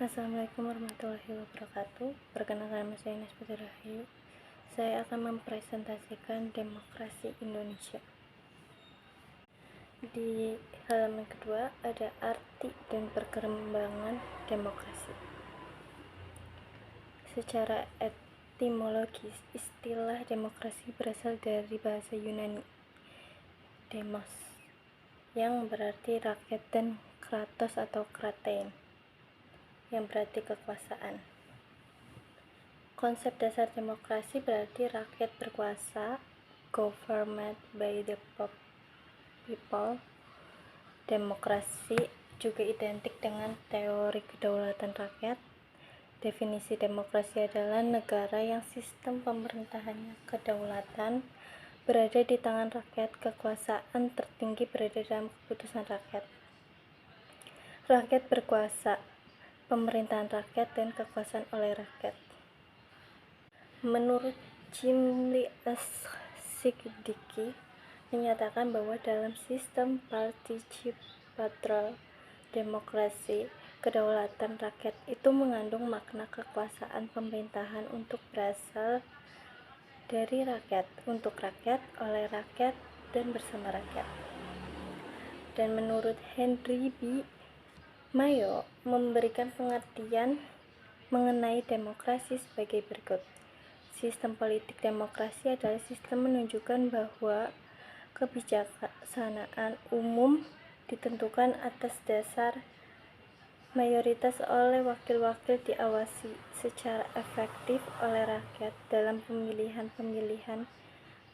Assalamualaikum warahmatullahi wabarakatuh. Perkenalkan, nama saya Ines Putri Rahayu. Saya akan mempresentasikan demokrasi Indonesia. Di halaman kedua ada arti dan perkembangan demokrasi. Secara etimologis, istilah demokrasi berasal dari bahasa Yunani demos, yang berarti rakyat, dan kratos atau kratein, yang berarti kekuasaan. Konsep dasar demokrasi berarti rakyat berkuasa, government by the people. Demokrasi juga identik dengan teori kedaulatan rakyat. Definisi demokrasi adalah negara yang sistem pemerintahannya kedaulatan, berada di tangan rakyat, kekuasaan tertinggi berada dalam keputusan rakyat. Rakyat berkuasa, pemerintahan rakyat, dan kekuasaan oleh rakyat. Menurut Jimli As-Siddiqui menyatakan bahwa dalam sistem participatory demokrasi, kedaulatan rakyat itu mengandung makna kekuasaan pemerintahan untuk berasal dari rakyat, untuk rakyat, oleh rakyat, dan bersama rakyat. Dan menurut Henry B. Mayo memberikan pengertian mengenai demokrasi sebagai berikut. Sistem politik demokrasi adalah sistem menunjukkan bahwa kebijaksanaan umum ditentukan atas dasar mayoritas oleh wakil-wakil, diawasi secara efektif oleh rakyat dalam pemilihan-pemilihan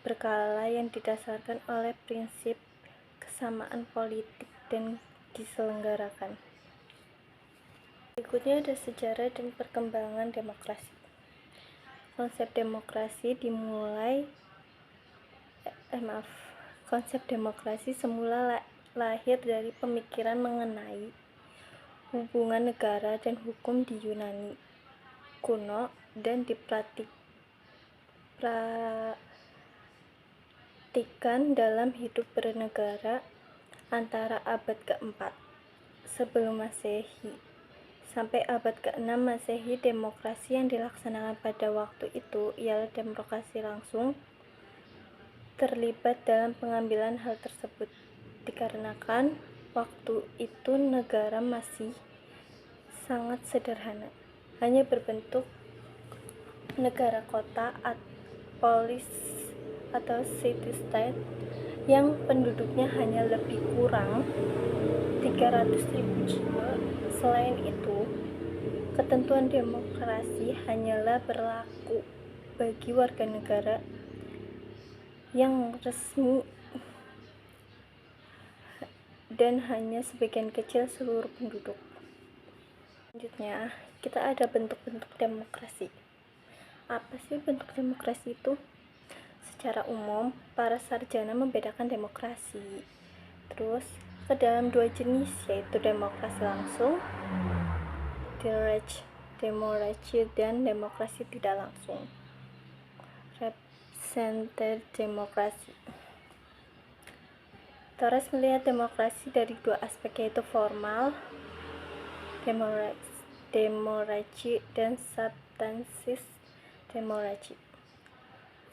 berkala yang didasarkan oleh prinsip kesamaan politik dan diselenggarakan. Berikutnya ada sejarah dan perkembangan demokrasi. Konsep demokrasi semula lahir dari pemikiran mengenai hubungan negara dan hukum di Yunani kuno dan dipraktikkan dalam hidup bernegara antara abad ke-4 sebelum Masehi sampai abad ke-6 Masehi. Demokrasi yang dilaksanakan pada waktu itu ialah demokrasi langsung. Terlibat dalam pengambilan hal tersebut dikarenakan waktu itu negara masih sangat sederhana, hanya berbentuk negara kota, polis atau city-state yang penduduknya hanya lebih kurang 300.000 jiwa. Selain itu, ketentuan demokrasi hanyalah berlaku bagi warga negara yang resmi dan hanya sebagian kecil seluruh penduduk. Selanjutnya, kita ada bentuk-bentuk demokrasi. Apa sih bentuk demokrasi itu? Secara umum, para sarjana membedakan demokrasi terus ke dalam dua jenis, yaitu demokrasi langsung, direct democracy, dan demokrasi tidak langsung, representative democracy. Torres melihat demokrasi dari dua aspek, yaitu formal democracy dan substansive democracy.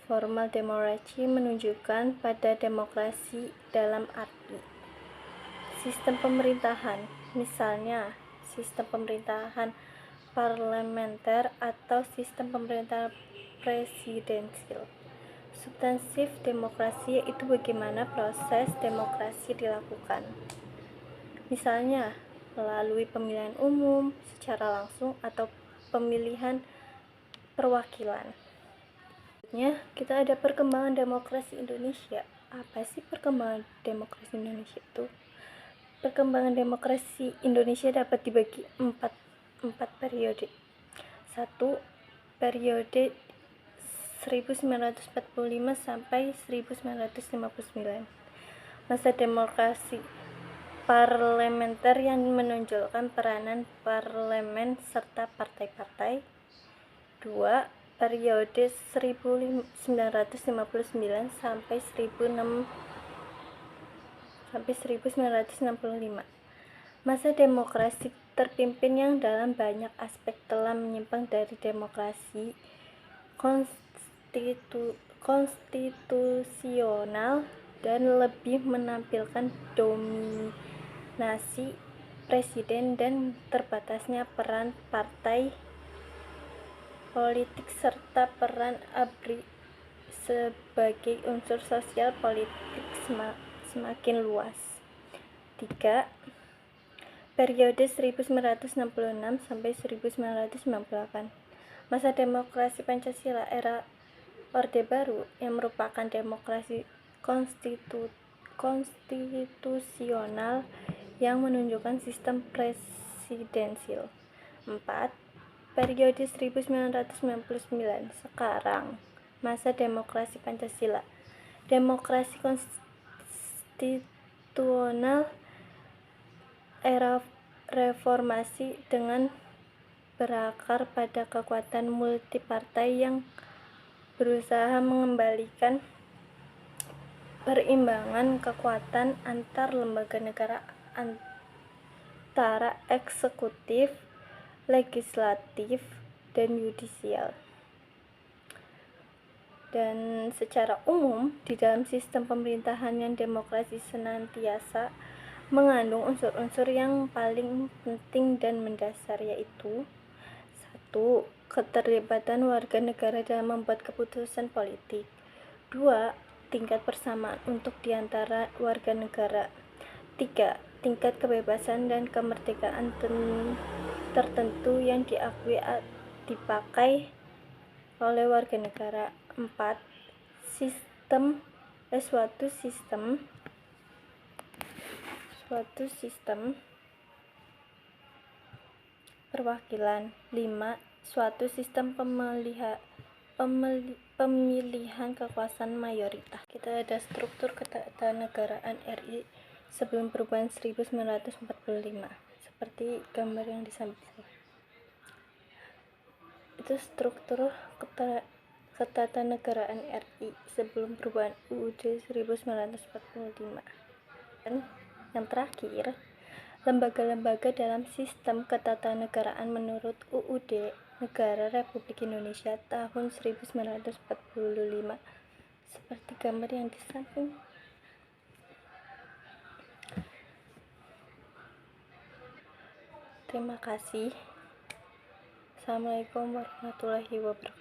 Formal democracy menunjukkan pada demokrasi dalam arti sistem pemerintahan, misalnya sistem pemerintahan parlementer atau sistem pemerintahan presidensial. Substansive demokrasi yaitu bagaimana proses demokrasi dilakukan, misalnya melalui pemilihan umum secara langsung atau pemilihan perwakilan. Selanjutnya, kita ada perkembangan demokrasi Indonesia. Apa sih perkembangan demokrasi Indonesia itu? Perkembangan demokrasi Indonesia dapat dibagi empat periode. 1. Periode 1945 sampai 1959. Masa demokrasi parlementer yang menonjolkan peranan parlemen serta partai-partai. 2. Periode 1959 sampai 1965. Masa demokrasi terpimpin yang dalam banyak aspek telah menyimpang dari demokrasi konstitusional dan lebih menampilkan dominasi presiden dan terbatasnya peran partai politik serta peran ABRI sebagai unsur sosial politik semakin luas. 3. Periode 1966 sampai 1998. Masa demokrasi Pancasila era Orde Baru yang merupakan demokrasi konstitusional yang menunjukkan sistem presidensil. 4. Periode 1999 sekarang. Masa demokrasi Pancasila. Demokrasi konstitusional era reformasi dengan berakar pada kekuatan multipartai yang berusaha mengembalikan perimbangan kekuatan antar lembaga negara, antara eksekutif, legislatif, dan yudisial. Dan secara umum, di dalam sistem pemerintahan yang demokrasi senantiasa mengandung unsur-unsur yang paling penting dan mendasar, yaitu 1. Keterlibatan warga negara dalam membuat keputusan politik. 2. Tingkat persamaan untuk diantara warga negara. 3. Tingkat kebebasan dan kemerdekaan tertentu yang dipakai oleh warga negara. 4. Suatu sistem perwakilan. 5. Suatu sistem pemilihan kekuasaan mayoritas. Kita ada struktur ketatanegaraan RI sebelum perubahan 1945 seperti gambar yang disamping. Itu struktur ketatanegaraan RI sebelum perubahan UUD 1945. Dan yang terakhir, lembaga-lembaga dalam sistem ketatanegaraan menurut UUD Negara Republik Indonesia tahun 1945 seperti gambar yang di samping. Terima kasih. Assalamualaikum warahmatullahi wabarakatuh.